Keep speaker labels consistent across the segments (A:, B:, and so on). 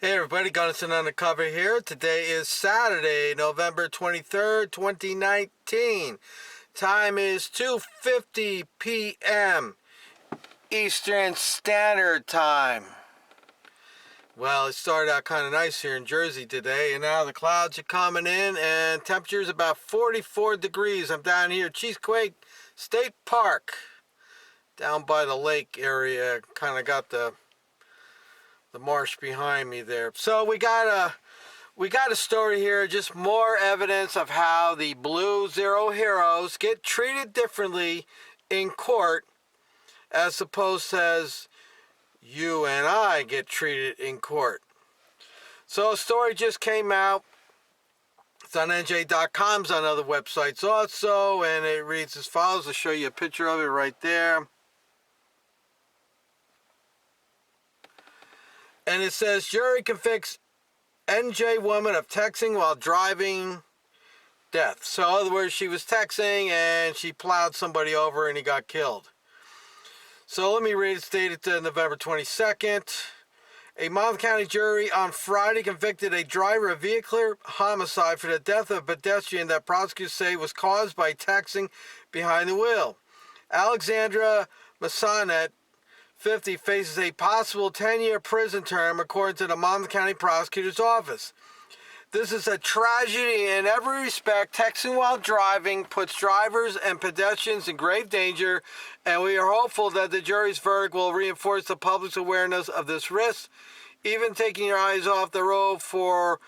A: Hey everybody, Gunnison Undercover here. Today is Saturday, November 23rd, 2019. Time is 2:50 p.m. Eastern Standard Time. Well, it started out kind of nice here in Jersey today, and now the clouds are coming in, and temperature is about 44 degrees. I'm down here at Cheesequake State Park, down by the lake area. Kind of got the marsh behind me there. So we got a story here, just more evidence of how the Blue Zero heroes get treated differently in court as opposed to as you and I get treated in court. So a story just came out. It's on NJ.com, it's on other websites also, and it reads as follows. I'll show you a picture of it right there. And it says, jury convicts NJ woman of texting while driving death. So in other words, she was texting and she plowed somebody over and he got killed. So let me read it. Stated November 22nd. A Monmouth County jury on Friday convicted a driver of vehicular homicide for the death of a pedestrian that prosecutors say was caused by texting behind the wheel. Alexandra Massonet, 50, faces a possible 10-year prison term according to the Monmouth County Prosecutor's Office. This is a tragedy in every respect. Texting while driving puts drivers and pedestrians in grave danger, and we are hopeful that the jury's verdict will reinforce the public's awareness of this risk. Even taking your eyes off the road for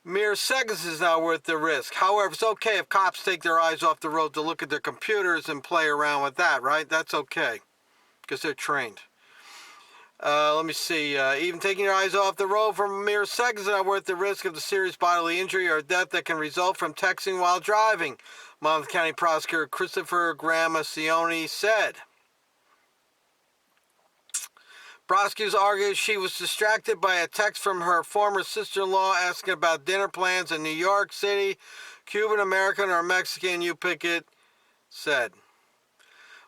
A: mere seconds is not worth the risk. However, it's okay if cops take their eyes off the road to look at their computers and play around with that, right? That's okay, because they're trained. Let me see. Even taking your eyes off the road for mere seconds is not worth the risk of the serious bodily injury or death that can result from texting while driving, Monmouth County Prosecutor Christopher Gramacioni said. Prosecutors argued she was distracted by a text from her former sister-in-law asking about dinner plans in New York City. Cuban, American, or Mexican, you pick it, said.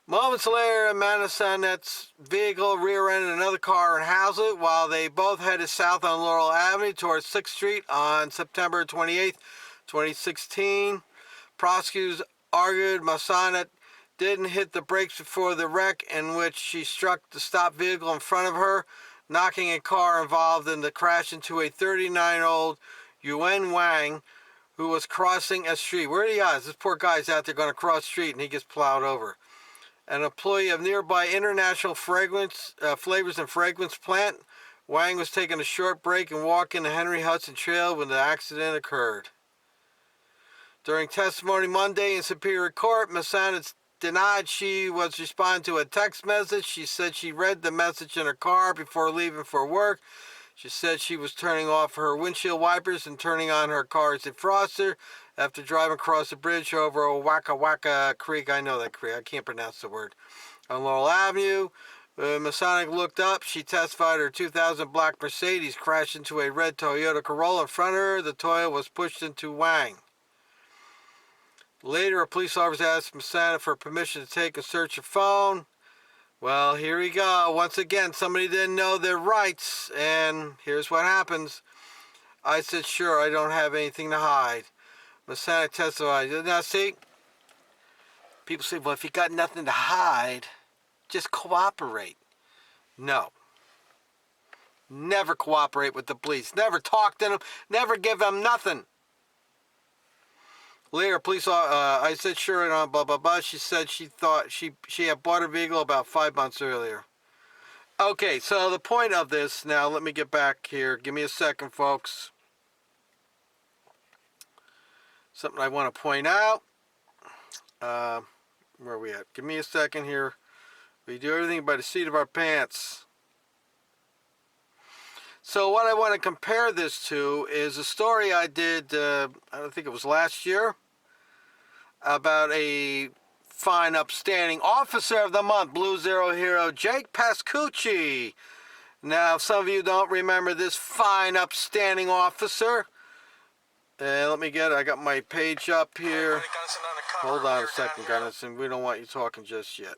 A: Moments later, Manasonet's vehicle rear-ended another car in Hazlet while they both headed south on Laurel Avenue towards 6th Street on September 28, 2016. Prosecutors argued Massonet didn't hit the brakes before the wreck, in which she struck the stopped vehicle in front of her, knocking a car involved in the crash into a 39-year-old Yuen Wang who was crossing a street. Where are the odds? This poor guy's out there going to cross the street and he gets plowed over. An employee of nearby International Flavors and Fragrance plant, Wang was taking a short break and walking the Henry Hudson Trail when the accident occurred. During testimony Monday in Superior Court, Massonet denied she was responding to a text message. She said she read the message in her car before leaving for work. She said she was turning off her windshield wipers and turning on her car's defroster after driving across the bridge over a Waka Waka Creek. I know that creek. I can't pronounce the word. On Laurel Avenue, Massonet looked up. She testified her 2000 black Mercedes crashed into a red Toyota Corolla in front of her. The Toyota was pushed into Wang. Later, a police officer asked Massonet for permission to take and search her phone. Well, here we go. Once again, somebody didn't know their rights, and here's what happens. I said, sure, I don't have anything to hide. Massonet testified. Now, see, people say, well, if you got nothing to hide, just cooperate. No. Never cooperate with the police. Never talk to them. Never give them nothing. Later, I said, sure, and blah, blah, blah. She said she thought she had bought her vehicle about 5 months earlier. Okay, so the point of this, now let me get back here. Give me a second, folks. Something I want to point out. Where are we at? Give me a second here. We do everything by the seat of our pants. So what I want to compare this to is a story I did, I don't think it was last year, about a fine, upstanding officer of the month, Blue Zero hero Jake Pascucci. Now, if some of you don't remember this fine, upstanding officer, let me get it. I got my page up here. Hold on a second, Gunnison. We don't want you talking just yet.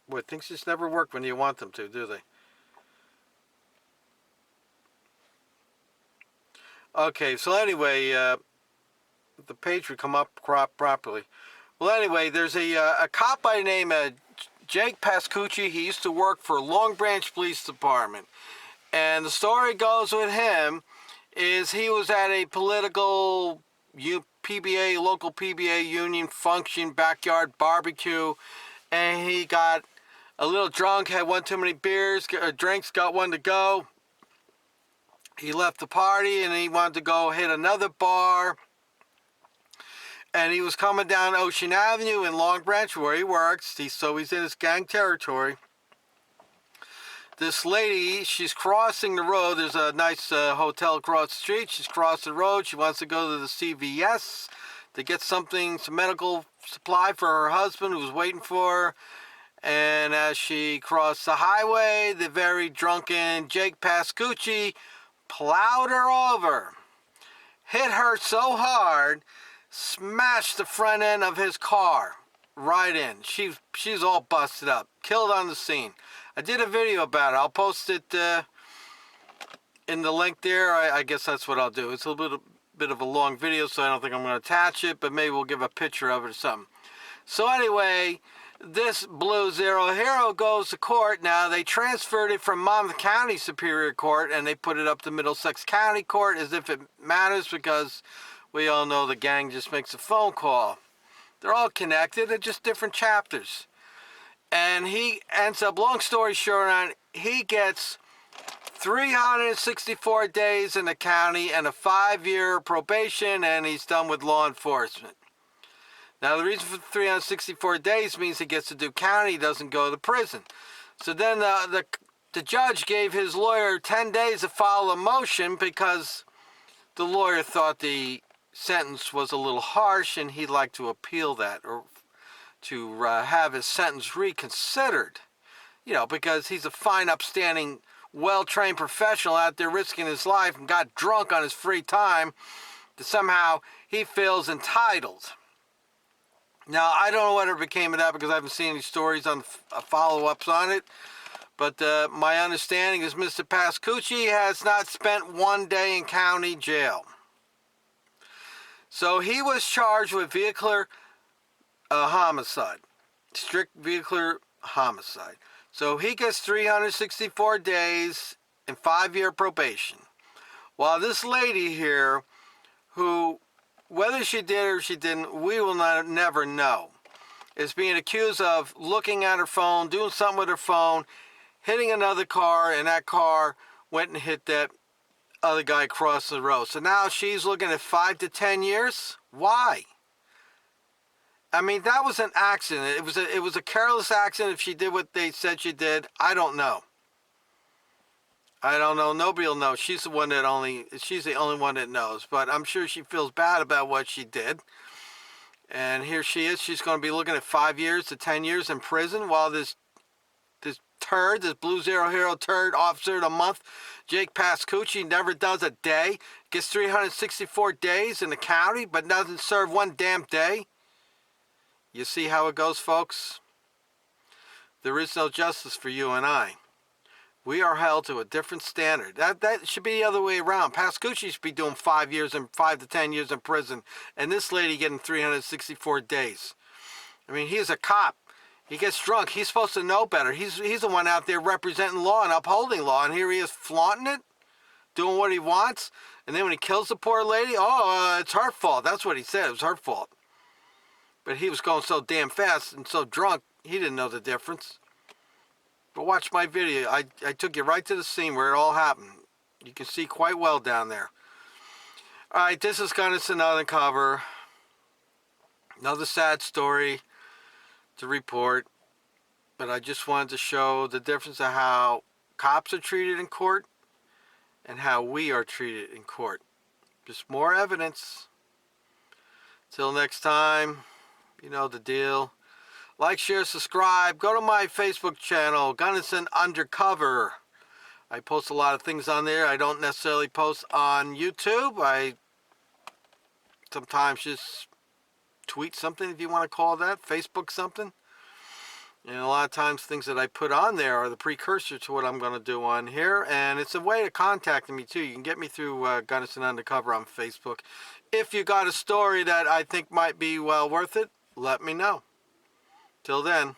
A: Boy, things just never work when you want them to, do they? Okay, so anyway, the page would come up properly. Well, anyway, there's a cop by the name of Jake Pascucci. He used to work for Long Branch Police Department. And the story goes with him is he was at a political local PBA union function, backyard barbecue, and he got a little drunk, had one too many drinks, got one to go. He left the party and he wanted to go hit another bar. And he was coming down Ocean Avenue in Long Branch where he works. So he's in his gang territory. This lady, she's crossing the road. There's a nice hotel across the street. She's crossed the road. She wants to go to the CVS to get some medical supply for her husband who's waiting for her. And as she crossed the highway, the very drunken Jake Pascucci plowed her over, hit her so hard, smashed the front end of his car right in. She's all busted up, killed on the scene. I did a video about it. I'll post it in the link there. I guess that's what I'll do. It's a little bit of a long video, so I don't think I'm going to attach it, but maybe we'll give a picture of it or something. So anyway, this Blue Zero hero goes to court. Now, they transferred it from Monmouth County Superior Court, and they put it up to Middlesex County Court as if it matters, because we all know the gang just makes a phone call. They're all connected. They're just different chapters. And he ends up, long story short, he gets 364 days in the county and a 5-year probation, and he's done with law enforcement. Now, the reason for 364 days means he gets to do county, he doesn't go to prison. So then the judge gave his lawyer 10 days to file a motion because the lawyer thought the sentence was a little harsh and he'd like to appeal that, or to have his sentence reconsidered. You know, because he's a fine, upstanding, well-trained professional out there risking his life and got drunk on his free time, that somehow he feels entitled. Now, I don't know whatever became of that because I haven't seen any stories on follow-ups on it. But my understanding is Mr. Pascucci has not spent one day in county jail. So he was charged with vehicular homicide, strict vehicular homicide. So he gets 364 days and 5-year probation. While this lady here, who, whether she did or she didn't, we will never know, is being accused of looking at her phone, doing something with her phone, hitting another car, and that car went and hit that other guy across the road. So now she's looking at 5 to 10 years? Why? I mean, that was an accident. It was a careless accident if she did what they said she did. I don't know. I don't know. Nobody will know. She's the only one that knows. But I'm sure she feels bad about what she did. And here she is. She's going to be looking at 5 years to 10 years in prison while this Blue Zero hero turd officer of the month, Jake Pascucci, never does a day, gets 364 days in the county, but doesn't serve one damn day. You see how it goes, folks? There is no justice for you and I. We are held to a different standard. That should be the other way around. Pascucci should be doing 5 to 10 years in prison, and this lady getting 364 days. I mean, he's a cop. He gets drunk. He's supposed to know better. He's the one out there representing law and upholding law, and here he is flaunting it, doing what he wants, and then when he kills the poor lady, it's her fault. That's what he said. It was her fault. But he was going so damn fast and so drunk, he didn't know the difference. But watch my video. I took you right to the scene where it all happened. You can see quite well down there. All right, this is Gunnison Undercover. Another sad story to report. But I just wanted to show the difference of how cops are treated in court and how we are treated in court. Just more evidence. Till next time, you know the deal. Like, share, subscribe. Go to my Facebook channel, Gunnison Undercover. I post a lot of things on there. I don't necessarily post on YouTube. I sometimes just tweet something, if you want to call that. Facebook something. And a lot of times things that I put on there are the precursor to what I'm going to do on here. And it's a way of contacting me too. You can get me through Gunnison Undercover on Facebook. If you got a story that I think might be well worth it, let me know. Till then.